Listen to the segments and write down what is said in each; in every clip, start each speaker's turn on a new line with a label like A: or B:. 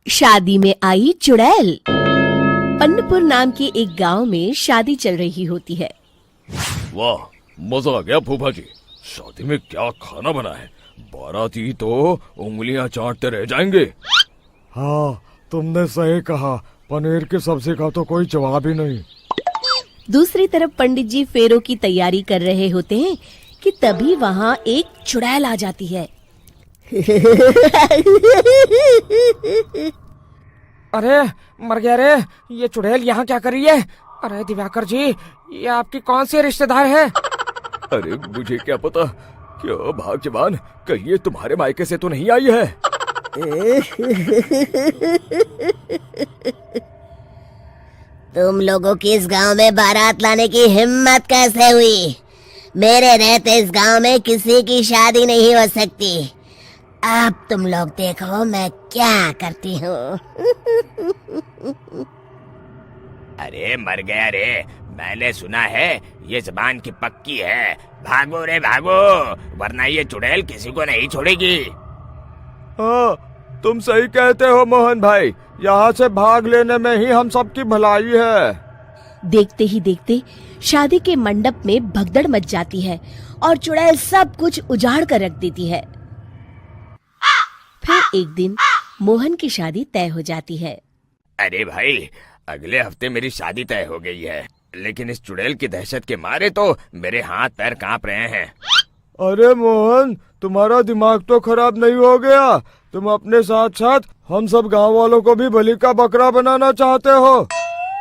A: शादी में आई चुड़ैल। अन्नपुर नाम के एक गांव में शादी चल रही होती है।
B: वाह, मजा आ गया फूफा जी। शादी में क्या खाना बना है, बाराती तो उंगलियां चाटते रह जाएंगे।
C: हाँ, तुमने सही कहा, पनीर की सब्जी का तो कोई जवाब ही नहीं।
A: दूसरी तरफ पंडित जी फेरों की तैयारी कर रहे होते हैं कि तभी वहाँ एक चुड़ैल आ जाती है।
D: अरे मर गया रे, ये चुड़ैल यहाँ क्या कर रही है? अरे दिवाकर जी, ये आपकी कौन सी रिश्तेदार है?
B: अरे मुझे क्या पता, क्या भाग्यवान, कहीं ये तुम्हारे मायके से तो नहीं आई है।
E: तुम लोगों की इस गांव में बारात लाने की हिम्मत कैसे हुई? मेरे रहते इस गांव में किसी की शादी नहीं हो सकती। अब तुम लोग देखो मैं क्या करती हूँ।
F: अरे मर गया रे, मैंने सुना है ये जबान की पक्की है। भागो रे भागो, वरना ये चुड़ैल किसी को नहीं छोड़ेगी।
C: हाँ, तुम सही कहते हो मोहन भाई, यहाँ से भाग लेने में ही हम सबकी भलाई है।
A: देखते ही देखते शादी के मंडप में भगदड़ मच जाती है और चुड़ैल सब कुछ उजाड़ कर रख देती है। फिर एक दिन मोहन की शादी तय हो जाती है।
F: अरे भाई, अगले हफ्ते मेरी शादी तय हो गई है, लेकिन इस चुड़ैल की दहशत के मारे तो मेरे हाथ पैर कांप रहे हैं।
C: अरे मोहन, तुम्हारा दिमाग तो खराब नहीं हो गया? तुम अपने साथ साथ हम सब गांव वालों को भी बलि का बकरा बनाना चाहते हो?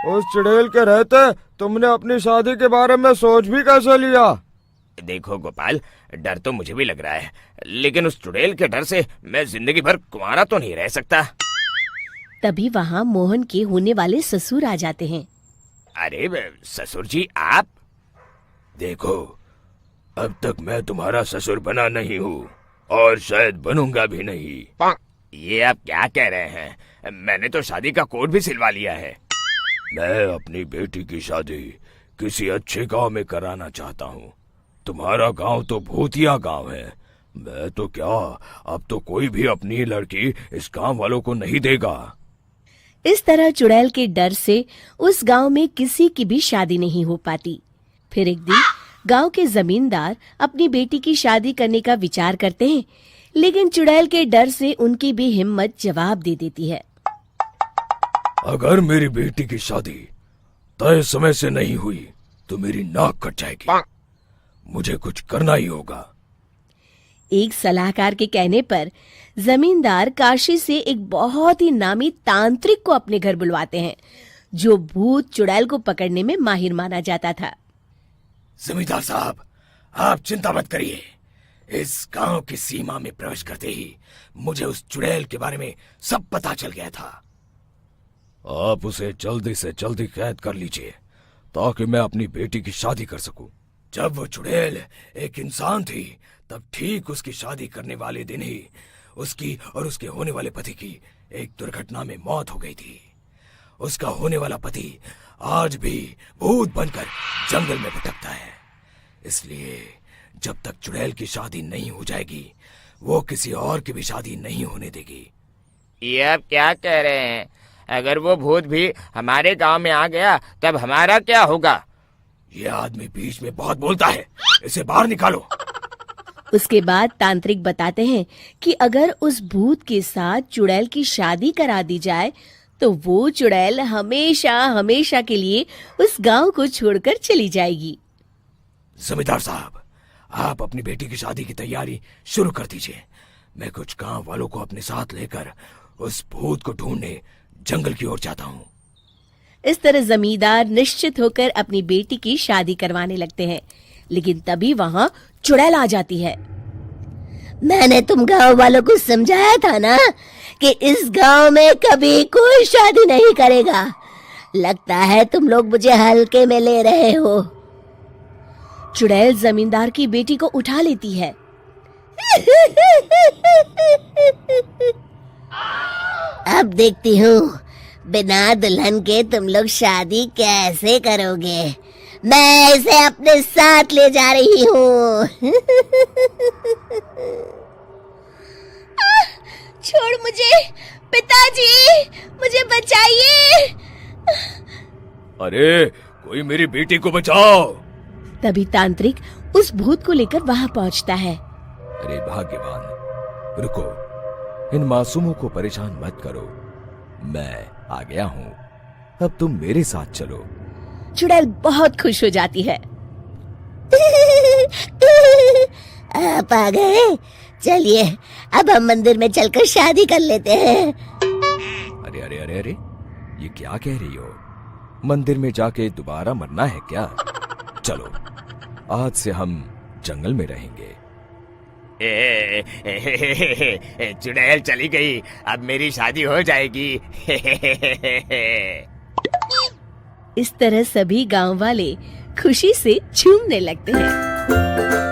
C: उस चुड़ैल के रहते तुमने अपनी शादी के बारे में सोच भी कैसे लिया?
F: देखो गोपाल, डर तो मुझे भी लग रहा है, लेकिन उस चुड़ैल के डर से मैं जिंदगी भर कुंवारा तो नहीं रह सकता।
A: तभी वहाँ मोहन के होने वाले ससुर आ जाते हैं।
F: अरे ससुर जी, आप?
B: देखो, अब तक मैं तुम्हारा ससुर बना नहीं हूँ और शायद बनूंगा भी नहीं।
F: ये आप क्या कह रहे हैं? मैंने तो शादी का कोड भी सिलवा लिया है।
B: मैं अपनी बेटी की शादी किसी अच्छे गांव में कराना चाहता हूँ। तुम्हारा गांव तो भूतिया गांव है। मैं तो क्या, अब तो कोई भी अपनी लड़की इस गांव वालों को नहीं देगा।
A: इस तरह चुड़ैल के डर से उस गांव में किसी की भी शादी नहीं हो पाती। फिर एक दिन गांव के जमींदार अपनी बेटी की शादी करने का विचार करते हैं, लेकिन चुड़ैल के डर से उनकी भी हिम्मत जवाब दे देती है।
B: अगर मेरी बेटी की शादी तय समय से नहीं हुई तो मेरी नाक कट जाएगी। मुझे कुछ करना ही होगा।
A: एक सलाहकार के कहने पर जमींदार काशी से एक बहुत ही नामी तांत्रिक को अपने घर बुलवाते हैं, जो भूत चुड़ैल को पकड़ने में माहिर माना जाता था।
F: जमींदार साहब, आप चिंता मत करिए। इस गांव की सीमा में प्रवेश करते ही मुझे उस चुड़ैल के बारे में सब पता चल गया था।
B: आप उसे जल्दी से जल्दी कैद कर लीजिए ताकि मैं अपनी बेटी की शादी कर सकूं।
F: जब वो चुड़ैल एक इंसान थी, तब ठीक उसकी शादी करने वाले दिन ही उसकी और उसके होने वाले पति की एक दुर्घटना में मौत हो गई थी। उसका होने वाला पति आज भी भूत बनकर जंगल में भटकता है। इसलिए जब तक चुड़ैल की शादी नहीं हो जाएगी, वो किसी और की भी शादी नहीं होने देगी। ये आप क्या कह रहे हैं? अगर वो भूत भी हमारे गांव में आ गया, तब हमारा क्या होगा?
B: ये आदमी बीच में बहुत बोलता है, इसे बाहर निकालो।
A: उसके बाद तांत्रिक बताते हैं कि अगर उस भूत के साथ चुड़ैल की शादी करा दी जाए तो वो चुड़ैल हमेशा हमेशा के लिए उस गांव को छोड़कर चली जाएगी।
B: जमींदार साहब, आप अपनी बेटी की शादी की तैयारी शुरू कर दीजिए। मैं कुछ गांव वालों को अपने साथ लेकर उस भूत को ढूंढने जंगल की ओर जाता हूँ।
A: इस तरह जमींदार निश्चित होकर अपनी बेटी की शादी करवाने लगते हैं, लेकिन तभी वहाँ चुड़ैल आ जाती है।
E: मैंने तुम गांव वालों को समझाया था ना कि इस गांव में कभी कोई शादी नहीं करेगा। लगता है तुम लोग मुझे हल्के में ले रहे हो।
A: चुड़ैल जमींदार की बेटी को उठा लेती है।
E: अब देखती हूँ बिना दुल्हन के तुम लोग शादी कैसे करोगे। मैं इसे अपने साथ ले जा रही हूँ।
A: छोड़ मुझे, पिताजी, मुझे बचाइए।
B: अरे कोई मेरी बेटी को बचाओ।
A: तभी तांत्रिक उस भूत को लेकर वहां पहुंचता है।
B: अरे भाग्यवान, रुको, इन मासूमों को परेशान मत करो, मैं आ गया हूँ, अब तुम मेरे साथ चलो।
A: चुड़ैल बहुत खुश हो जाती है।
E: आप आ गए, चलिए अब हम मंदिर में चलकर शादी कर लेते हैं।
B: अरे अरे अरे अरे, ये क्या कह रही हो? मंदिर में जाके दोबारा मरना है क्या? चलो, आज से हम जंगल में रहेंगे।
F: चुड़ैल चली गई, अब मेरी शादी हो जाएगी।
A: इस तरह सभी गांव वाले खुशी से झूमने लगते हैं।